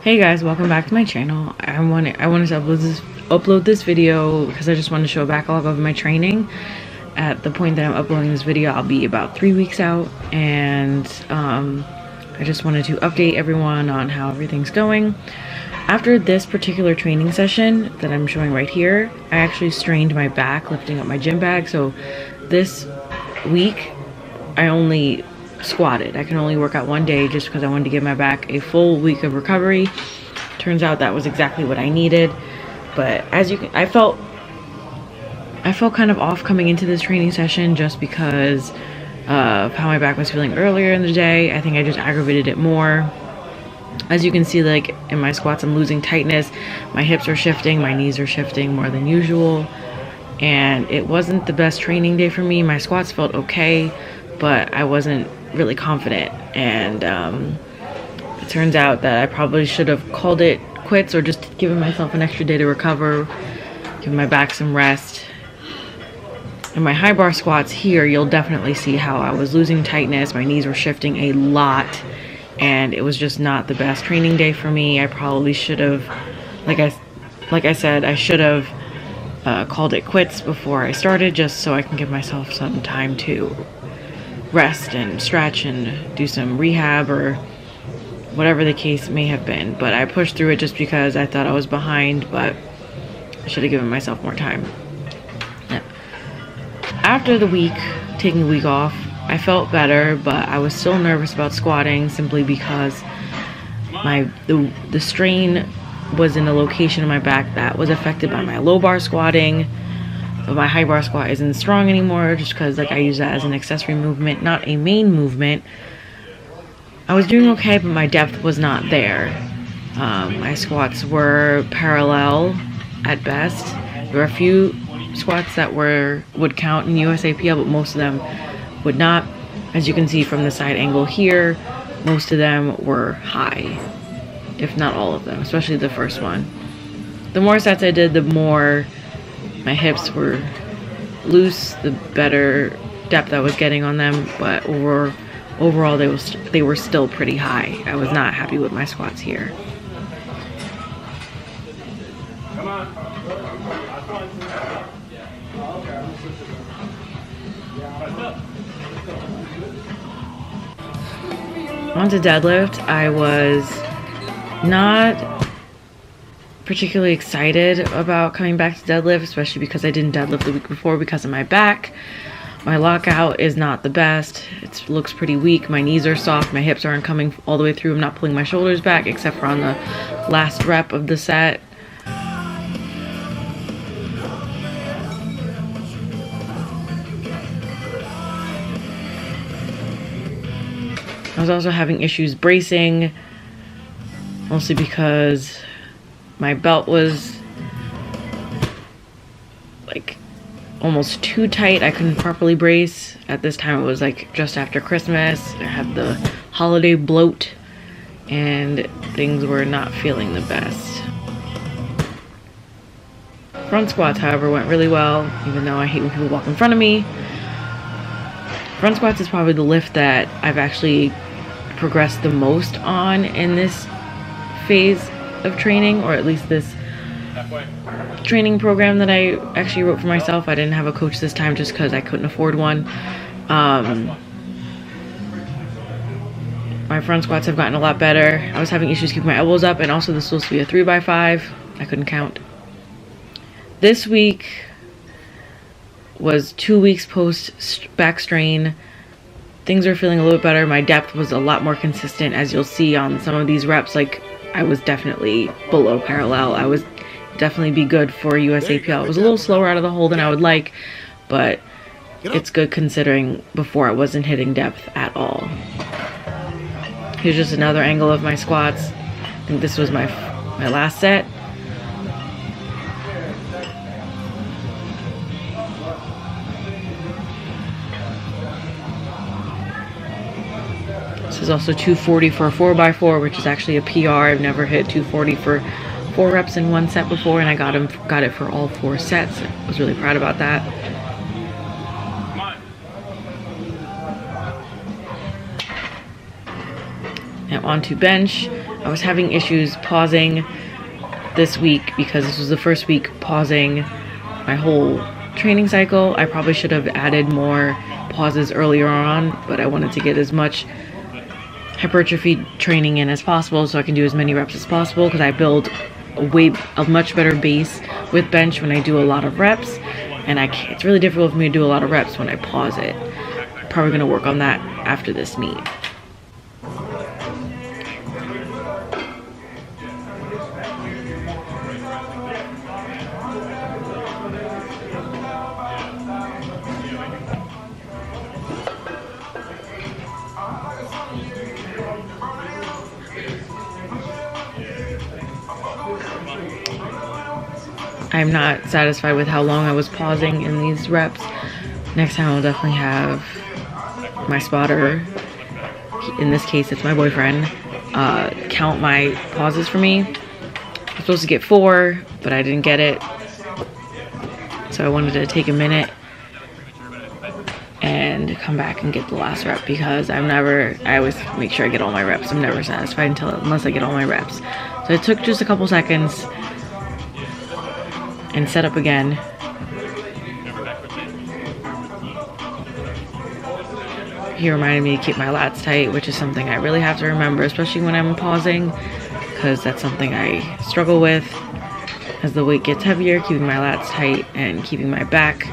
Hey guys, welcome back to my channel. I wanted to upload this video because I just wanted to show a backlog of my training. At the point that I'm uploading this video, I'll be about 3 weeks out, and I just wanted to update everyone on how everything's going. After this particular training session that I'm showing right here, I actually strained my back lifting up my gym bag. So this week I only squatted. I can only work out one day just because I wanted to give my back a full week of recovery. Turns out that was exactly what I needed. But as you can, I felt kind of off coming into this training session just because of how my back was feeling earlier in the day. I think I just aggravated it more. As you can see, like in my squats, I'm losing tightness. My hips are shifting, my knees are shifting more than usual. And it wasn't the best training day for me. My squats felt okay, but I wasn't really confident. And it turns out that I probably should have called it quits or just given myself an extra day to recover, give my back some rest. In my high bar squats here, you'll definitely see how I was losing tightness. My knees were shifting a lot, and it was just not the best training day for me. I probably should have, like I said, I should have called it quits before I started, just so I can give myself some time to rest and stretch and do some rehab or whatever the case may have been. But I pushed through it just because I thought I was behind, but I should have given myself more time. After the week, taking a week off, I felt better, but I was still nervous about squatting simply because the strain was in a location in my back that was affected by my low bar squatting. But my high bar squat isn't strong anymore just because I use that as an accessory movement, not a main movement. I was doing okay, but my depth was not there. My squats were parallel at best. There were a few squats that would count in USAPL, but most of them would not. As you can see from the side angle here, most of them were high, if not all of them, especially the first one. The more sets I did, the more my hips were loose, the better depth I was getting on them, but overall they were still pretty high. I was not happy with my squats here. On to deadlift, I was not particularly excited about coming back to deadlift, especially because I didn't deadlift the week before because of my back. My lockout is not the best. It looks pretty weak. My knees are soft. My hips aren't coming all the way through. I'm not pulling my shoulders back except for on the last rep of the set. I was also having issues bracing, mostly because my belt was like almost too tight. I couldn't properly brace. At this time it was like just after Christmas. I had the holiday bloat and things were not feeling the best. Front squats, however, went really well, even though I hate when people walk in front of me. Front squats is probably the lift that I've actually progressed the most on in this phase of training, or at least this training program that I actually wrote for myself. I didn't have a coach this time just because I couldn't afford one. My front squats have gotten a lot better. I was having issues keeping my elbows up, and also this was supposed to be a 3x5. I couldn't count. This week was 2 weeks post back strain. Things are feeling a little bit better. My depth was a lot more consistent, as you'll see on some of these reps. Like, I was definitely below parallel. I was definitely be good for USAPL. It was a little slower out of the hole than I would like, but it's good considering before I wasn't hitting depth at all. Here's just another angle of my squats. I think this was my last set. This is also 240 for a 4x4, which is actually a PR. I've never hit 240 for 4 reps in one set before, and I got it for all 4 sets. I was really proud about that. Yep. onto bench. I was having issues pausing this week because this was the first week pausing my whole training cycle. I probably should have added more pauses earlier on, but I wanted to get as much hypertrophy training in as possible so I can do as many reps as possible, because I build a much better base with bench when I do a lot of reps, and it's really difficult for me to do a lot of reps when I pause it. Probably going to work on that after this meet. I'm not satisfied with how long I was pausing in these reps. Next time I'll definitely have my spotter, in this case it's my boyfriend, count my pauses for me. I'm supposed to get 4, but I didn't get it. So I wanted to take a minute and come back and get the last rep, because I always make sure I get all my reps. I'm never satisfied unless I get all my reps. So it took just a couple seconds and set up again. He reminded me to keep my lats tight, which is something I really have to remember, especially when I'm pausing, because that's something I struggle with. As the weight gets heavier, keeping my lats tight and keeping my back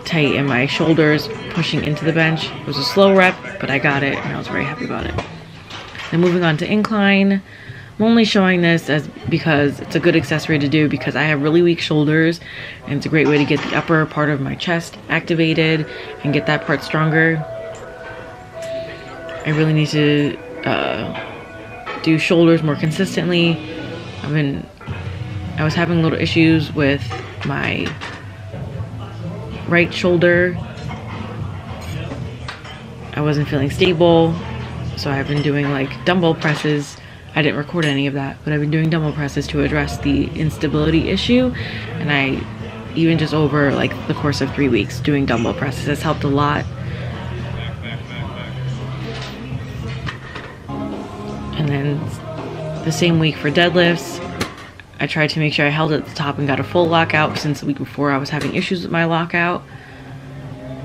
tight and my shoulders pushing into the bench. It was a slow rep, but I got it and I was very happy about it. Then moving on to incline. I'm only showing this because it's a good accessory to do, because I have really weak shoulders, and it's a great way to get the upper part of my chest activated and get that part stronger. I really need to do shoulders more consistently. I was having little issues with my right shoulder. I wasn't feeling stable, so I've been doing like dumbbell presses. I didn't record any of that, but I've been doing dumbbell presses to address the instability issue, and I even just over like the course of 3 weeks doing dumbbell presses has helped a lot. And then the same week for deadlifts, I tried to make sure I held at the top and got a full lockout, since the week before I was having issues with my lockout,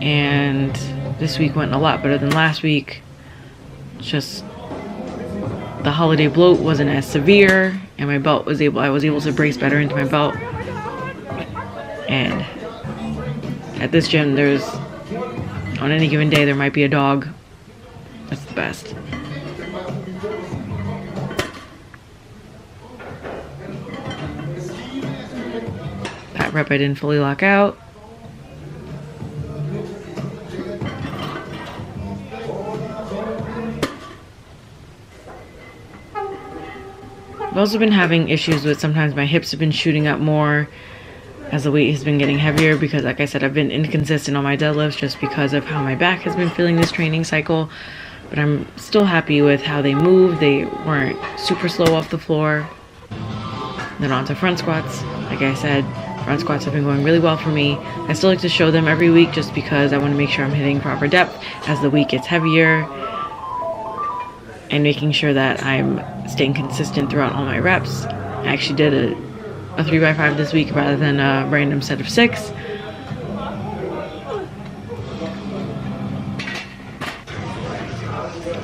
and this week went a lot better than last week. Just the holiday bloat wasn't as severe, and my belt I was able to brace better into my belt. And at this gym, on any given day, there might be a dog. That's the best. That rep I didn't fully lock out. I've also been having issues with, sometimes my hips have been shooting up more as the weight has been getting heavier, because like I said, I've been inconsistent on my deadlifts just because of how my back has been feeling this training cycle. But I'm still happy with how they move. They weren't super slow off the floor. Then on to front squats. Like I said, front squats have been going really well for me. I still like to show them every week just because I want to make sure I'm hitting proper depth as the weight gets heavier, and making sure that I'm staying consistent throughout all my reps. I actually did a 3x5 this week rather than a random set of 6.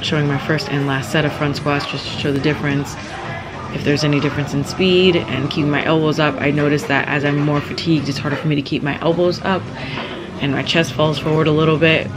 Showing my first and last set of front squats just to show the difference, if there's any difference in speed, and keeping my elbows up. I noticed that as I'm more fatigued, it's harder for me to keep my elbows up, and my chest falls forward a little bit.